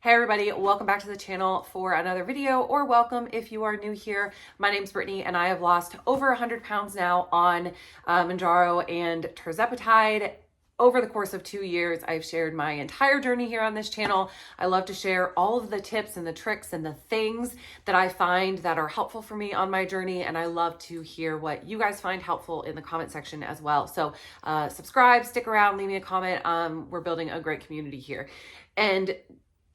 Hey everybody, welcome back to the channel for another video, or welcome if you are new here. My name's Brittany and I have lost over 100 pounds now on Mounjaro and tirzepatide. Over the course of 2 years, I've shared my entire journey here on this channel. I love to share all of the tips and the tricks and the things that I find that are helpful for me on my journey. And I love to hear what you guys find helpful in the comment section as well. So subscribe, stick around, leave me a comment. We're building a great community here. And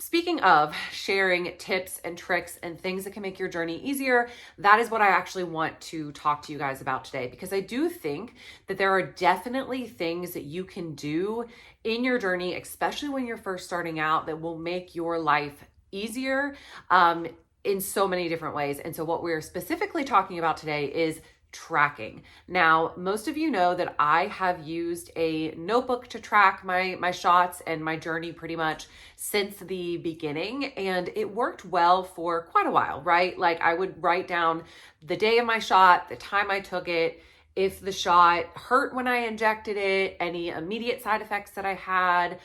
speaking of sharing tips and tricks and things that can make your journey easier, that is what I actually want to talk to you guys about today, because I do think that there are definitely things that you can do in your journey, especially when you're first starting out, that will make your life easier in so many different ways. And so what we're specifically talking about today is tracking. Now, most of you know that I have used a notebook to track my shots and my journey pretty much since the beginning, and it worked well for quite a while, right? Like I would write down the day of my shot, the time I took it, if the shot hurt when I injected it, any immediate side effects that I had,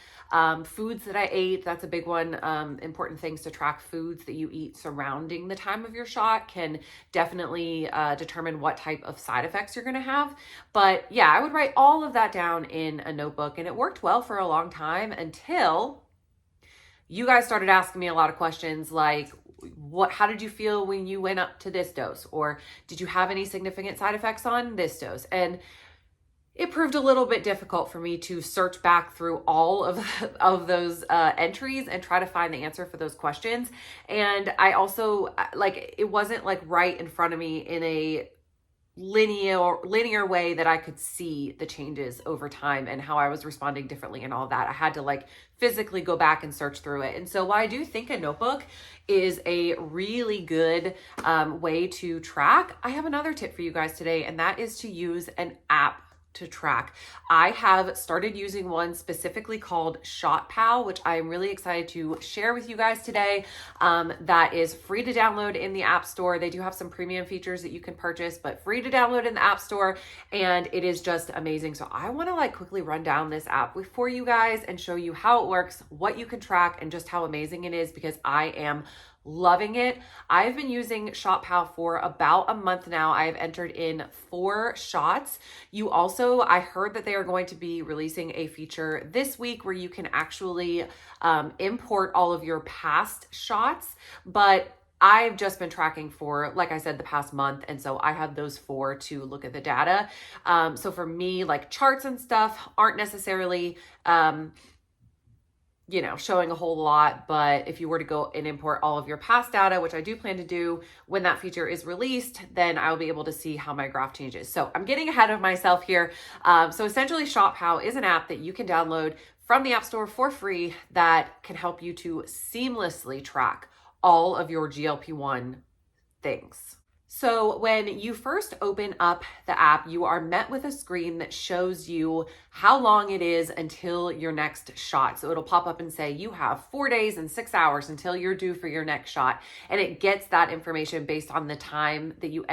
foods that I ate. That's a big one. Important things to track: foods that you eat surrounding the time of your shot can definitely determine what type of side effects you're going to have. But yeah, I would write all of that down in a notebook, and it worked well for a long time until you guys started asking me a lot of questions like, how did you feel when you went up to this dose? Or did you have any significant side effects on this dose? And it proved a little bit difficult for me to search back through all of those entries and try to find the answer for those questions. And I also, it wasn't like right in front of me in a linear way that I could see the changes over time and how I was responding differently and all that. I had to physically go back and search through it. And so while I do think a notebook is a really good way to track, I have another tip for you guys today, and that is to use an app to track. I have started using one specifically called ShotPal, which I'm really excited to share with you guys today. That is free to download in the App Store. They do have some premium features that you can purchase, but free to download in the App Store, and it is just amazing. So I want to quickly run down this app for you guys and show you how it works, what you can track, and just how amazing it is, because I am loving it. I've been using ShotPal for about a month now. I've entered in 4 shots. I heard that they are going to be releasing a feature this week where you can actually import all of your past shots, but I've just been tracking for, like I said, the past month. And so I have those 4 to look at the data. So for me, charts and stuff aren't necessarily, showing a whole lot. But if you were to go and import all of your past data, which I do plan to do when that feature is released, then I'll be able to see how my graph changes. So I'm getting ahead of myself here. So essentially, ShotPal is an app that you can download from the App Store for free that can help you to seamlessly track all of your GLP-1 things. So when you first open up the app, you are met with a screen that shows you how long it is until your next shot. So it'll pop up and say, you have 4 days and 6 hours until you're due for your next shot. And it gets that information based on the time that you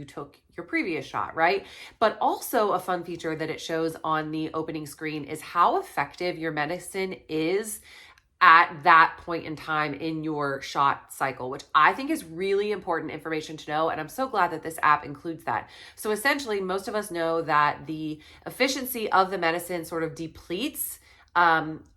took your previous shot, right? But also a fun feature that it shows on the opening screen is how effective your medicine is at that point in time in your shot cycle, which I think is really important information to know. And I'm so glad that this app includes that. So essentially, most of us know that the efficiency of the medicine sort of depletes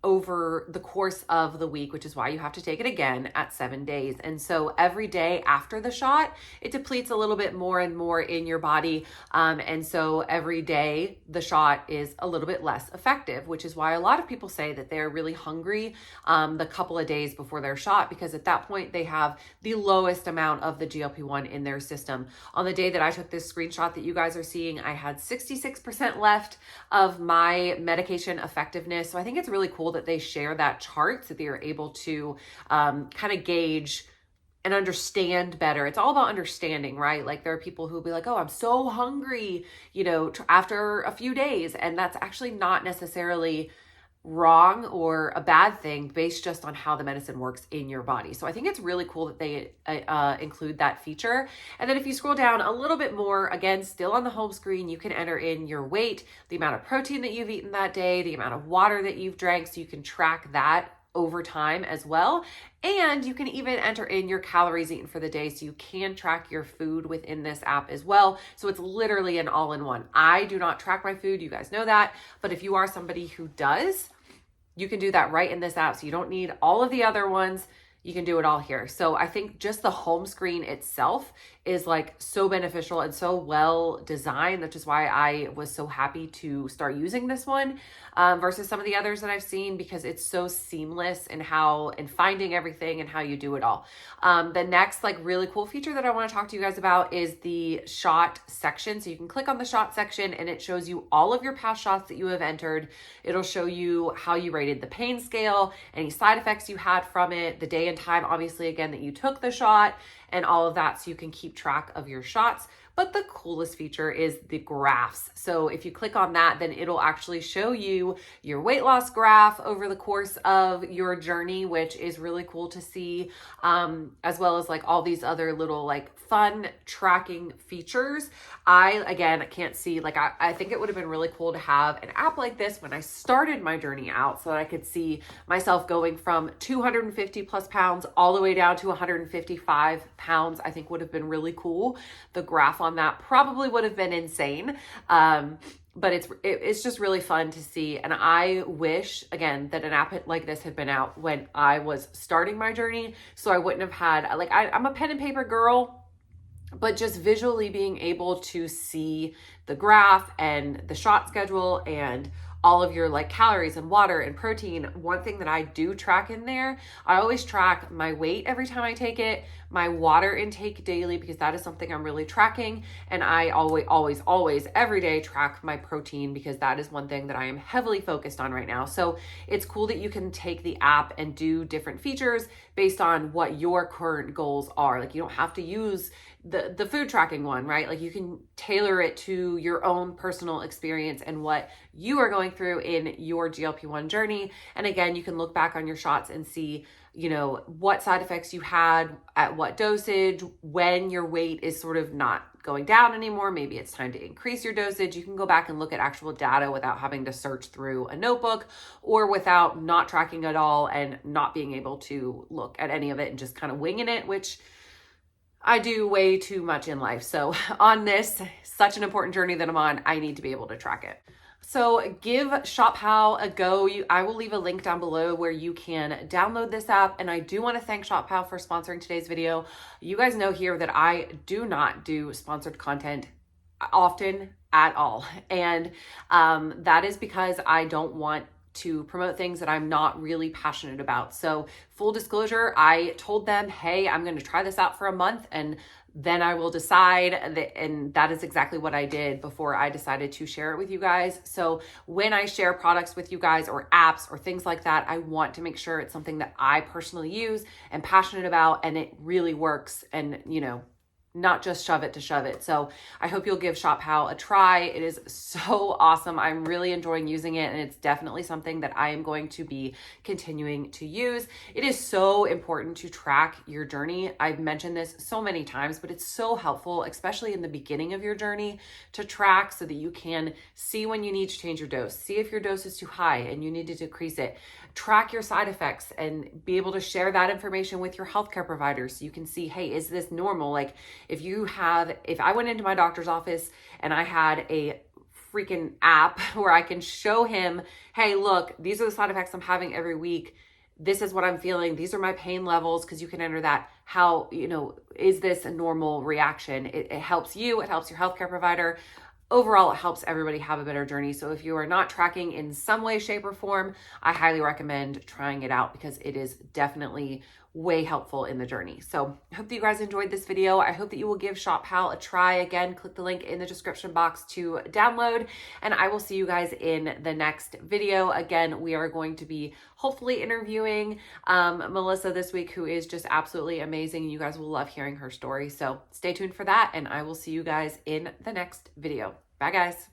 over the course of the week, which is why you have to take it again at 7 days. And so every day after the shot, it depletes a little bit more and more in your body. And so every day the shot is a little bit less effective, which is why a lot of people say that they're really hungry the couple of days before their shot, because at that point they have the lowest amount of the GLP-1 in their system. On the day that I took this screenshot that you guys are seeing, I had 66% left of my medication effectiveness. So I think it's really cool that they share that chart so that you're able to kind of gauge and understand better. It's all about understanding, right? There are people who'll be like, oh, I'm so hungry, after a few days. And that's actually not necessarily wrong or a bad thing based just on how the medicine works in your body. So I think it's really cool that they include that feature. And then if you scroll down a little bit more, again, still on the home screen, you can enter in your weight, the amount of protein that you've eaten that day, the amount of water that you've drank, so you can track that over time as well. And you can even enter in your calories eaten for the day, so you can track your food within this app as well. So it's literally an all-in-one. I do not track my food, you guys know that, but if you are somebody who does, you can do that right in this app. So you don't need all of the other ones. You can do it all here. So I think just the home screen itself is like so beneficial and so well designed, which is why I was so happy to start using this one versus some of the others that I've seen, because it's so seamless in finding everything and how you do it all. The next like really cool feature that I want to talk to you guys about is the shot section. So you can click on the shot section and it shows you all of your past shots that you have entered. It'll show you how you rated the pain scale, any side effects you had from it, the day and time, obviously, again, that you took the shot, and all of that, so you can keep track of your shots. But the coolest feature is the graphs. So if you click on that, then it'll actually show you your weight loss graph over the course of your journey, which is really cool to see, as well as like all these other little like fun tracking features. Again, I can't see, like I think it would have been really cool to have an app like this when I started my journey out, so that I could see myself going from 250 plus pounds all the way down to 155 pounds. I think would have been really cool. The graph on that probably would have been insane. But it's just really fun to see. And I wish, again, that an app like this had been out when I was starting my journey, so I wouldn't have had, like, I'm a pen and paper girl, but just visually being able to see the graph and the shot schedule and all of your like calories and water and protein. One thing that I do track in there, I always track my weight every time I take it, my water intake daily, because that is something I'm really tracking. And I always, every day track my protein, because that is one thing that I am heavily focused on right now. So it's cool that you can take the app and do different features based on what your current goals are. Like, you don't have to use the food tracking one, right? Like, you can tailor it to your own personal experience and what you are going through in your GLP-1 journey. And again, you can look back on your shots and see, you know, what side effects you had, at what dosage, when your weight is sort of not going down anymore. Maybe it's time to increase your dosage. You can go back and look at actual data without having to search through a notebook, or without not tracking at all and not being able to look at any of it and just kind of winging it, which I do way too much in life. So on this, such an important journey that I'm on, I need to be able to track it. So give ShopHow a go. I will leave a link down below where you can download this app. And I do want to thank ShopHow for sponsoring today's video. You guys know here that I do not do sponsored content often at all. And that is because I don't want to promote things that I'm not really passionate about. So full disclosure, I told them, hey, I'm going to try this out for a month and then I will decide. And that is exactly what I did before I decided to share it with you guys. So when I share products with you guys, or apps or things like that, I want to make sure it's something that I personally use and passionate about, and it really works, and, you know, not just shove it to shove it. So I hope you'll give ShopHow a try. It is so awesome. I'm really enjoying using it, and it's definitely something that I am going to be continuing to use. It is so important to track your journey. I've mentioned this so many times, but it's so helpful, especially in the beginning of your journey, to track so that you can see when you need to change your dose, see if your dose is too high and you need to decrease it, track your side effects, and be able to share that information with your healthcare providers so you can see, hey, is this normal? Like, if I went into my doctor's office and I had a freaking app where I can show him, hey, look, these are the side effects I'm having every week. This is what I'm feeling. These are my pain levels, because you can enter that. How, you know, is this a normal reaction? It helps you, it helps your healthcare provider. Overall, it helps everybody have a better journey. So if you are not tracking in some way, shape, or form, I highly recommend trying it out, because it is definitely way helpful in the journey. So I hope that you guys enjoyed this video. I hope that you will give ShopHow a try. Again, click the link in the description box to download, and I will see you guys in the next video. Again, we are going to be hopefully interviewing Melissa this week, who is just absolutely amazing. You guys will love hearing her story. So stay tuned for that, and I will see you guys in the next video. Bye, guys.